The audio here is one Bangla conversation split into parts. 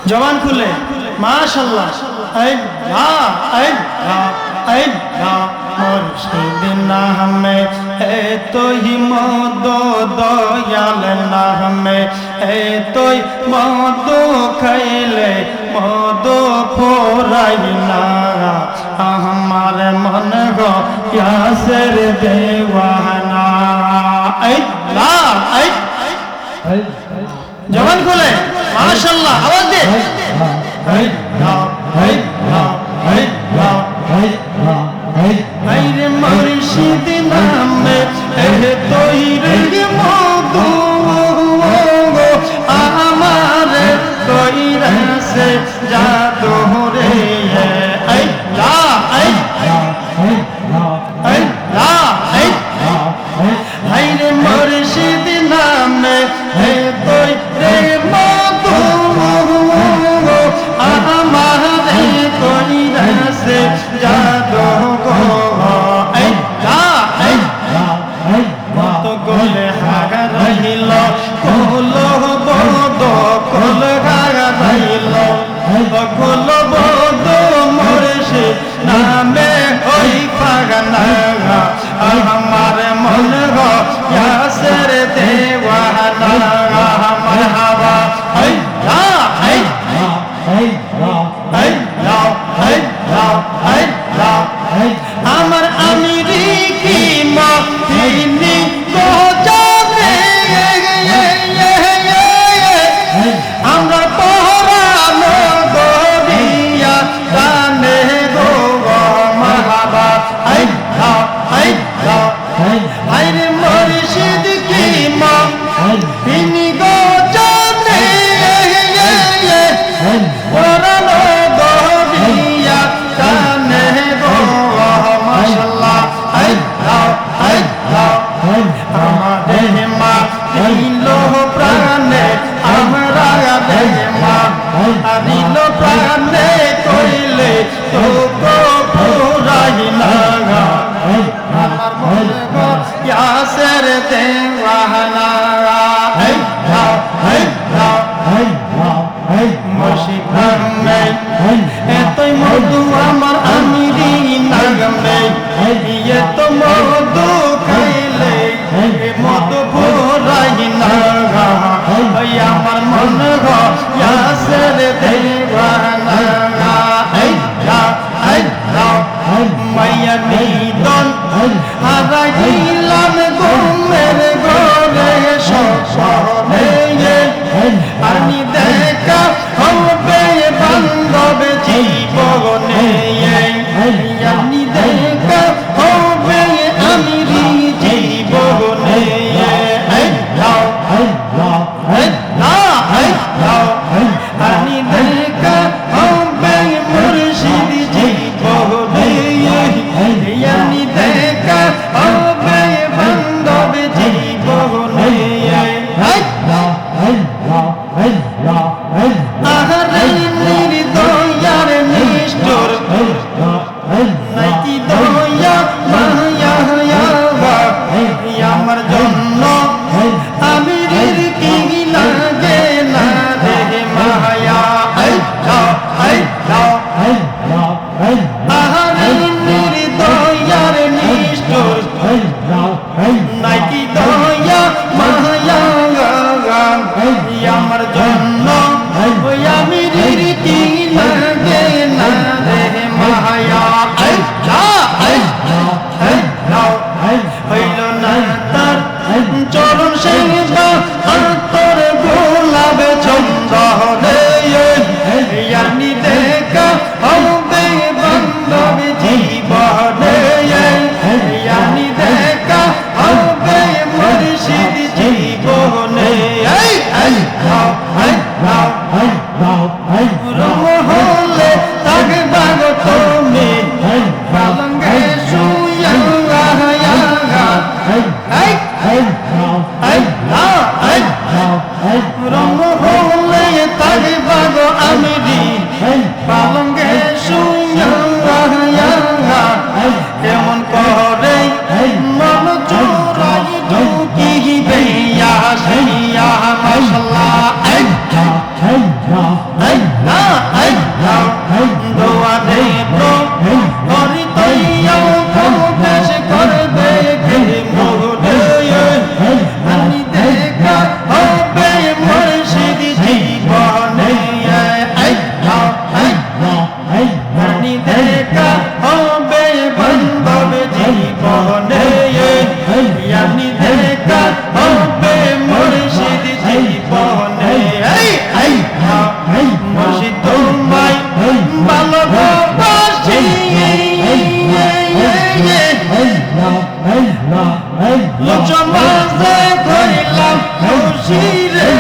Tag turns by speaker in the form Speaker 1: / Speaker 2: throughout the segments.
Speaker 1: জবান খুলে মাশাআল্লাহ মুর্শিদ নামে এতই মদ দয়াল নামে এতই মদ খাইলে মদ ফোরাই না আমার মন গো ইয়াসের দেওয়ানা জবান খুলে মাশাআল্লাহ আওয়াজ দে আইরে মুর্শিদ নামে এতই রে মধু আমার কইরাছে জাদু রে আইরে মুর্শিদ নামে এতই রে মধু আমার কইরাছে জাদু গোলে হাগা রহিল কোল বদ কোল হাগা রহিল কোল বদ মুর্শিদ নামে ওই পাগনা আমার মন গো ইয়াসের দেওয়ানা মারহাবা আমার আমিরি কি মহিনী গো জানে আমরা পরানো গরিয়া জানে গো মারহাবা আইরে মুর্শিদ কি মহিনী গো জানে পরানো গরিয়া জানে গো মাশাআল্লাহ আমাদের মা দিল প্রাণে আমরা মা দিল প্রাণে কইলে তো পুরাই না আমার মন গো ইয়াসের দেওয়ানা মুর্শিদ নামে এতই মধু আমার আমিরি নামে এত মধু খাইলে মধু ভোরাই না আমার মন গো ইয়াসের দেওয়ানা মাইয়া নিদন হারাইলাম ঘুমের ঘরে স্বপ্নে আনি দেখা হবে বান্ধব জীবনে আনি দেখা হবে আমিরি জীবনে আনি দেখা হবে মুর্শিদ জীবনে আনি দেখা হবে বান্ধব জীবনে আহারে নির্দয়ার নিষ্ঠুর নাকি দয়া মায়া আমার জন্য আমিরের কি লাগে না রে মায়া আহারে নির্দয়ার নিষ্ঠুর নাকি দয়া মায়া আমার জন্য আমিরের কি লাগে না রে মায়া হইল না তার চরণ সেবা তোর গোলাপ ছন্দ আনি দেখা হবে বান্ধব জীবনে আনি দেখা হবে মুর্শিদ জীবনে রহলে থাকবা গো তুমি পালঙ্গে শুয়া রহলে থাকবা গো আমিরি পালঙ্গে শুয়া কেমন করে মন চোরাই ঢুকিবে খুশি রে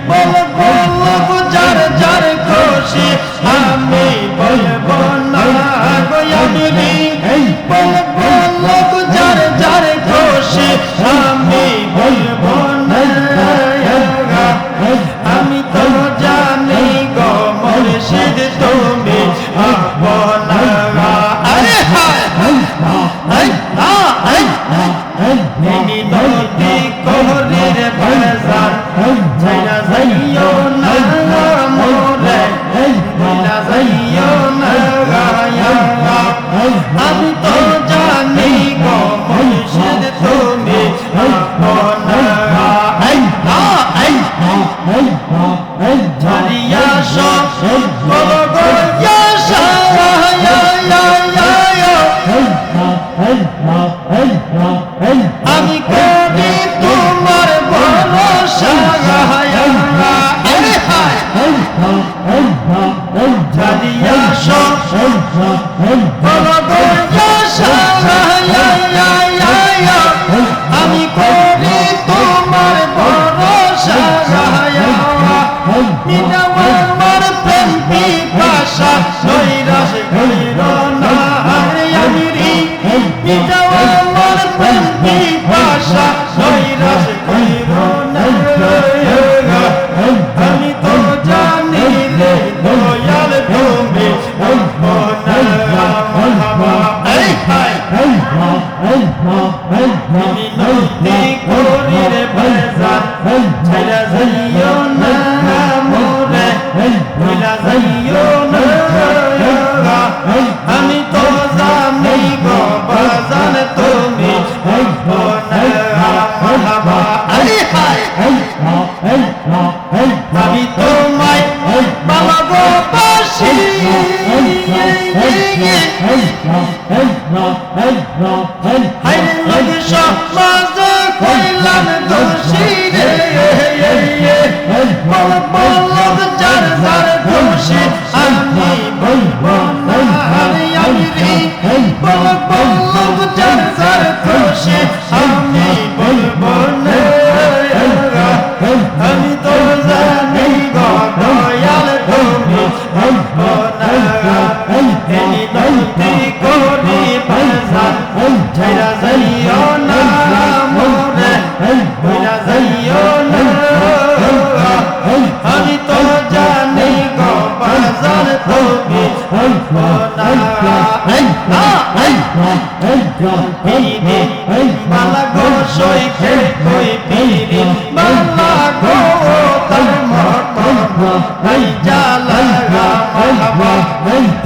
Speaker 1: বল বল যার যার খুশি আমি বলবো না গো আমি বল বল যার যার খুশি আমি বলবো না আমি তো জানি গো মুর্শিদ তুমি আপনা আরে হায় নদী কোহরের বাজার যাইরা যাইও না মোরে যাইরা যাইও না আমি তো জানি গো মুর্শিদ তুমি আপনা ঝরিয়া সব বলো গো আমি করি তোমার ভরসা ঝরিয়া সব বলো গো আমি করি তোমার ভরসা আমার প্রেম পিপাসা নৈরাশ করিল না আমি আমার প্রেম পিপাসা নৈরাশ করিল না আমি তো জানি রে দয়াল তুমি নদী কোহরের বাজার ছাইরা যাইও না মোরে ভুলা যাইও না আমি তো জানি গো বাজার তুমি আমি তোমায় ভালোবাসি সমাজ কইলাম দোষী রে বল বল যার যার দোষী আমি বলবো না আমি বল বল যার যার দোষী আমি বলবো না আমি তো জানি গো দয়াল তুমি বলবো না এই নদী করি বাজার ছাইরা যাইও না মোরে ভুলা যাইও না আমি তো জানি গো বাজার তুমি বলবো না বালা গো সইখে কই পিরি বালা গো তার মতন নাই জালা মাহবা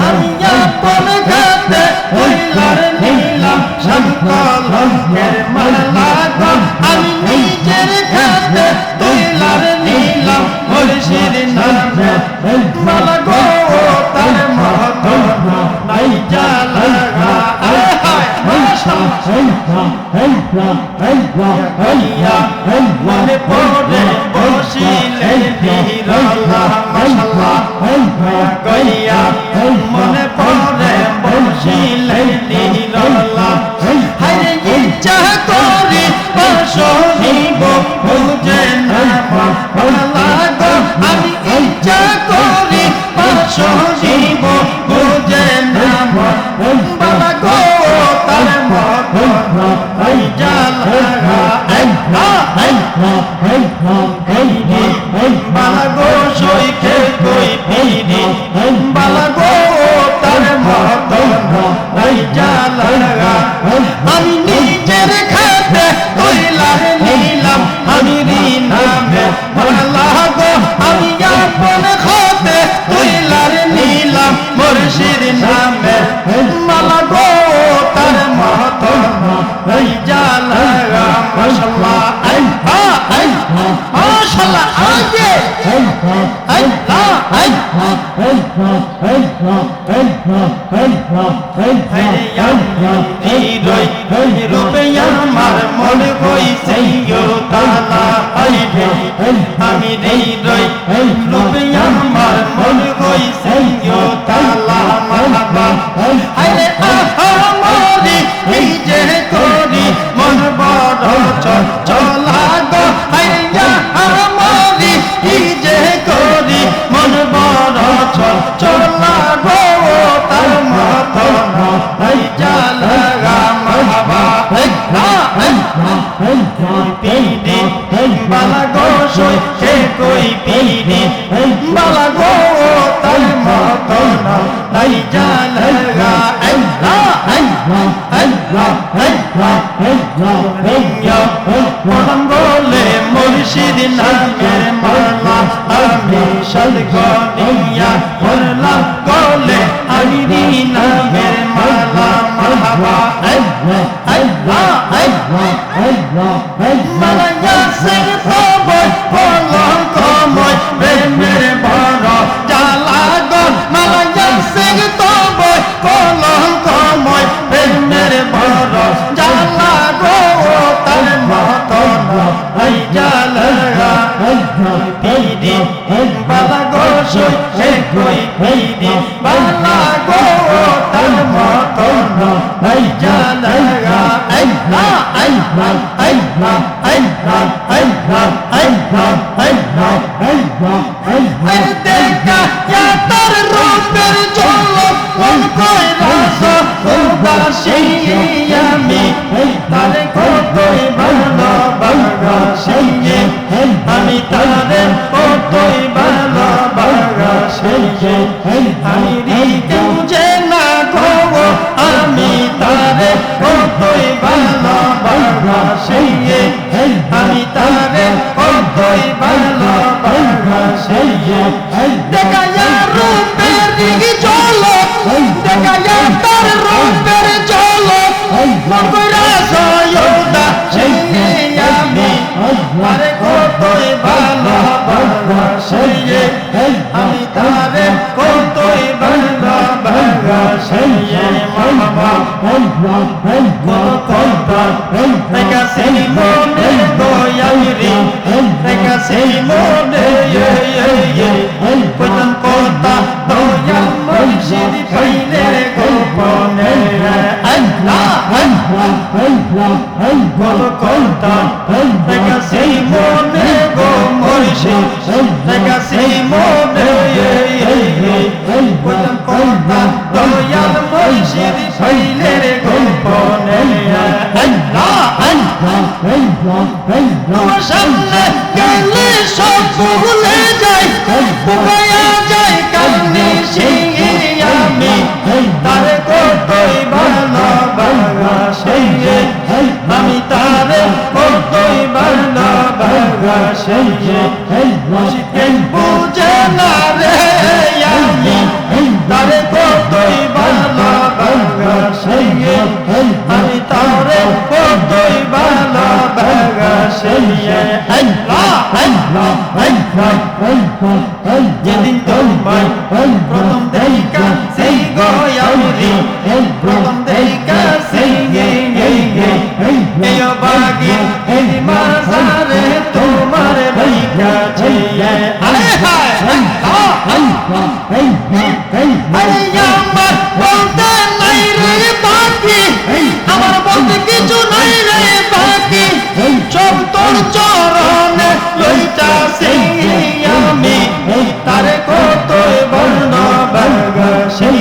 Speaker 1: আমি আপন গাতে কইলার নীলাম সংকলনের মালা গো আমি নিজের গাতে কইলার নীলাম মুর্শিদ নামে বালা গো তার মতন নাই জালা মনে পড়ে বসিলে নিরলা মাশাআল্লাহ গইয়া মনে পড়ে বসিলে নিরলা হায় ইচ্ছা করি বসিব বুঝে না বালা গো আমি ইচ্ছা করি বসিব বুঝে না বালা গো তার মতন এই জালা বালা গো সইখে কই পিরি বালা গো তার মতন এই জালা আমি নিজের খাতে কইলার নিলাম আমি নামে বালা গো আমি আপন খাতে কইলার নিলাম মুর্শিদ নামে বালা গো তার মতন এই জালা মাশাআল্লাহ মাশাআল্লাহ আগে রূপে আমার মন হইছে তালা আমি হৃদয় রূপে আমার মন হইছে তালা মাহবা আরে আহামরি নিজে করি মন বড় চলা গো বালা গো সই সে কই পিনি বালা গো তার মতো না নাই জালগা আল্লাহ আল্লাহ আল্লাহ আল্লাহ আল্লাহ পড়ম বলে মুর্শিদ নামের মালা আমি সদগনিয়া পড়লাম গলে হরি নামের মালা মারহাবা আল্লাহ আল্লাহ আল্লাহ আল্লাহ মালা ইয়াসিন তবয় বলম কময় প্রেমের বড় জ্বালা গো মালা ইয়াসিন তবয় বলম কময় প্রেমের বড় জ্বালা গো তার মতো নাই জ্বালা পিদি বালা গো সই সে কই পিদি বালা গো তার মতো নাই জ্বালা আল্লাহ আল্লাহ আল্লাহ আল্লাহ আল্লাহ আল্লাহ আল্লাহ আল্লাহ আল্লাহ দেখা তার রূপের ঝলক মন কই রাস উদাসী আমি তারে কতই ভালোবাসি আমি তারে কতই ভালোবাসি আমি রিকে বুঝে না গো আমি তারে কতই ভালোবাসি আমি তারে কতই ভালোবাসি দেখা রূপের ঝলক দেখা তার রূপের ঝলক মন কই রাস উদাসী আমি তারে কতই ভালোবাসি আমি তারে কতই ভালোবাসি মামা কথা দেখা সেই মনে দয়ালি দেখা সেই মনে কইতাম কথা দয়াল মুর্শিদ পাইলে গোপনে আল্লাহ আল্লাহ আল্লাহ কথা দেখা সেই মনে গো মুর্শিদ দেখা সেই মনে কইতাম কথা দয়াল মুর্শিদ পাইলে গোপনে আল্লাহ আল্লাহ তোমার সামনে গেলে সব ভুলে যাই বুকায়া যাই কান্দি সিংহি আমি তারে কতই ভালোবাসি আমি তারে কতই ভালোবাসি বুঝে না রে আমি তারে কতই ভালোবাসি আমি তারে কতই ভালোবাসি আল্লাহ আল্লাহ আল্লাহ যেদিন তোমায় প্রথম দেখা সেই গয়ারি প্রথম দেখা সেই এই বাগি এই মাঝারে তোমার ভিখাছে আরে হায় আরে আমার বলতে নাই রে বাকি আমার বলতে কিছু নাই রে বাকি সব তোর চরণে লইতাছি আমি তারে কতই ভালোবাসি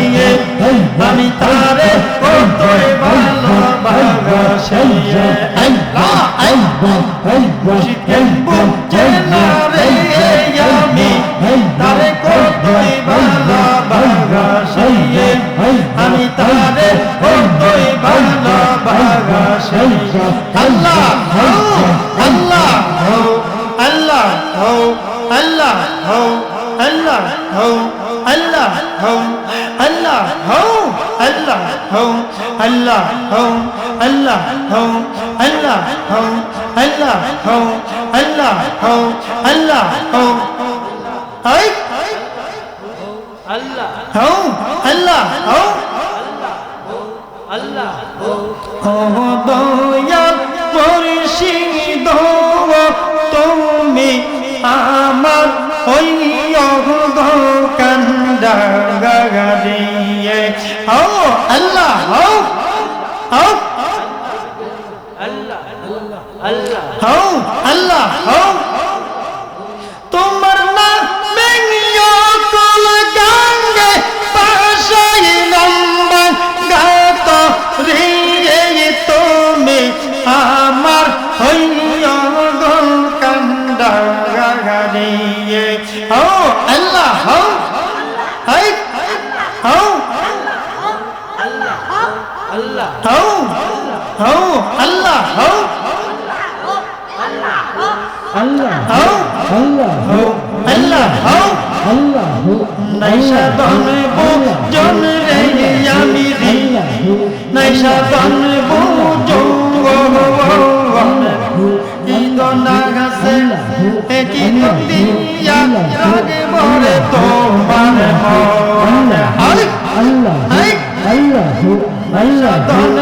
Speaker 1: আমি তারে কতই ভালোবাসি আল্লাহ আল্লাহ বুঝে না রে আমি তারে কতই ভালোবাসি আমি তারে কতই ভালোবাসি আল্লাহ আল্লাহ আল্লাহ আল্লাহ আল্লাহ আল্লাহ আল্লাহ আল্লাহ আল্লাহ আল্লাহ আল্লাহ আল্লাহ আল্লাহ আল্লাহ আই আল্লাহ আল্লাহ আল্লাহ ও দয়াল মুর্শিদ তুমি আমার ওই কান্দাগারিয়ে ও আল্লাহ আল্লাহ তোমার নাম কল গাঙ্গে পাশাই লম্বা গাত রে তুমি আমার হইয়া গল
Speaker 2: আল্লাহ আল্লাহ
Speaker 1: আল্লাহ
Speaker 2: আল্লাহ
Speaker 1: নাইসা দন জন রে আমি রি নাইসা দন জন ইন্দনা গাছে কি দিয়া রাগে বরে তোমার মনে হাই
Speaker 2: আল্লাহ
Speaker 1: হাই
Speaker 2: আল্লাহ আল্লাহ
Speaker 1: দন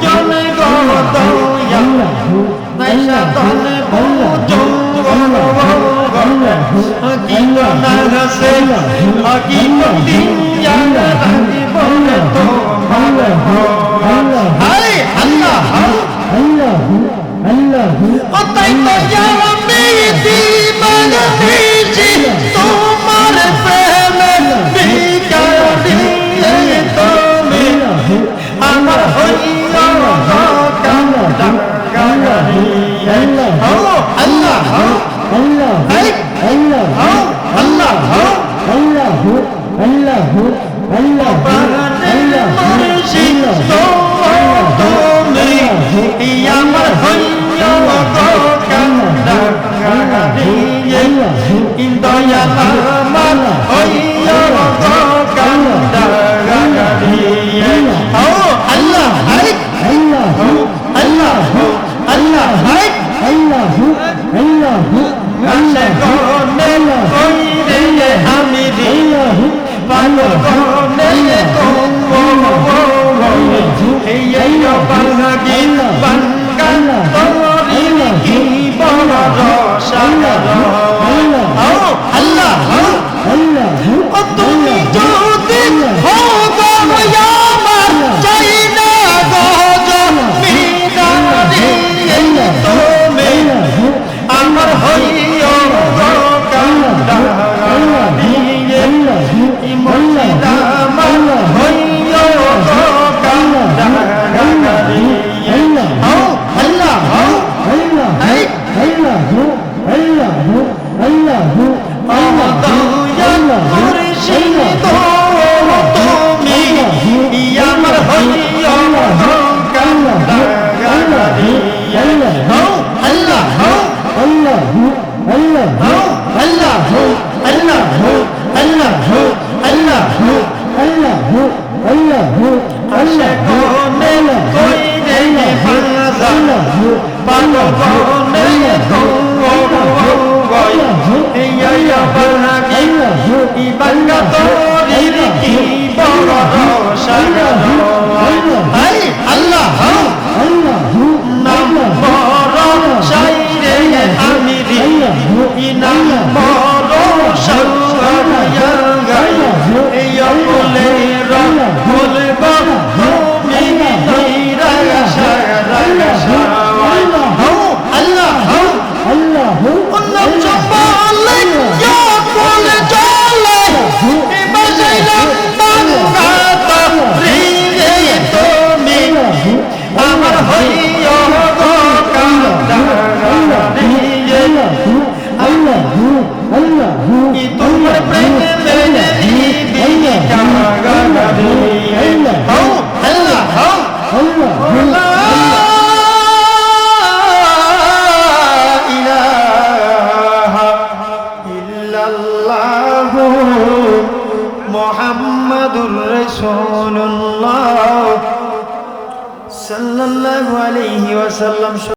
Speaker 1: জন গো দয়া নাইসা দন জন ইন্দনা গাছে কি দিয়া রাগে বরে তোমার মনে হাই আল্লাহ
Speaker 2: আল্লাহ আল্লাহ
Speaker 1: ও তাই তো আমি দিবানিছি তোমার প্রেমে বিকারি তুমি আমার হইয়া কান্দারি ও আল্লাহ
Speaker 2: আল্লাহ
Speaker 1: হাই
Speaker 2: আল্লাহ
Speaker 1: আল্লাহ
Speaker 2: আল্লাহ আল্লাহ আল্লাহ
Speaker 1: প্রাণের মুর্শিদ তুমি আমার হইয়া কান্দারি দয়াল আমার হইয়া কান্দারি ও আল্লাহ হাই
Speaker 2: আল্লাহ
Speaker 1: আল্লাহ আল্লাহ হাই
Speaker 2: আল্লাহ আল্লাহ
Speaker 1: আশে কোনে কইরে আমি রে ভালো কোনে এই বাঙালি বাঙ্গাল তোরি কি বড় রসায়ন ও আল্লাহ
Speaker 2: আল্লাহ
Speaker 1: ও তুমি যদি হো গো আমার চাই না গো জমিদারি তুমি আমার হইও কান্দারি মুর্শিদ আমার হইও কান্দারি ও আল্লাহ
Speaker 2: আল্লাহ
Speaker 1: হাই
Speaker 2: আল্লাহ আল্লাহ আল্লাহ
Speaker 1: দয়াল মুর্শিদ তুমি আমার হইও কান্দারি ও আল্লাহ
Speaker 2: আল্লাহ আল্লাহ
Speaker 1: আল্লাহ আল্লাহ আল্লাহ আল্লাহ
Speaker 2: আল্লাহ আল্লাহ
Speaker 1: আশে কোনে কইরে ভাঙাল পালো কোনে ইয়া বাঙালি ই বাঙ্গা তোরির কি বড় রসায়ন হাই আল্লাহ
Speaker 2: আল্লাহ
Speaker 1: নাম বড় সাইরে আমি রি নাম বড় সাইয়া গাই এই বলে বলব তুমি নইরা সারা সাওয়াই হো আল্লাহ
Speaker 2: আল্লাহ
Speaker 1: নাম চম্পালে ইয়া বলে চলে বাজাইলাম বাংলা রে তুমি আমার হইয়া গো কান্দারি
Speaker 2: আল্লাহ আল্লাহ
Speaker 1: কি তোমার প্রেমে মেনে দিবি কাগারি ও আল্লাহ
Speaker 2: আল্লাহ
Speaker 1: লা ইলাহা ইল্লাল্লাহ মুহাম্মাদুর রাসূলুল্লাহ সাল্লাল্লাহু আলাইহি ওয়াসাল্লাম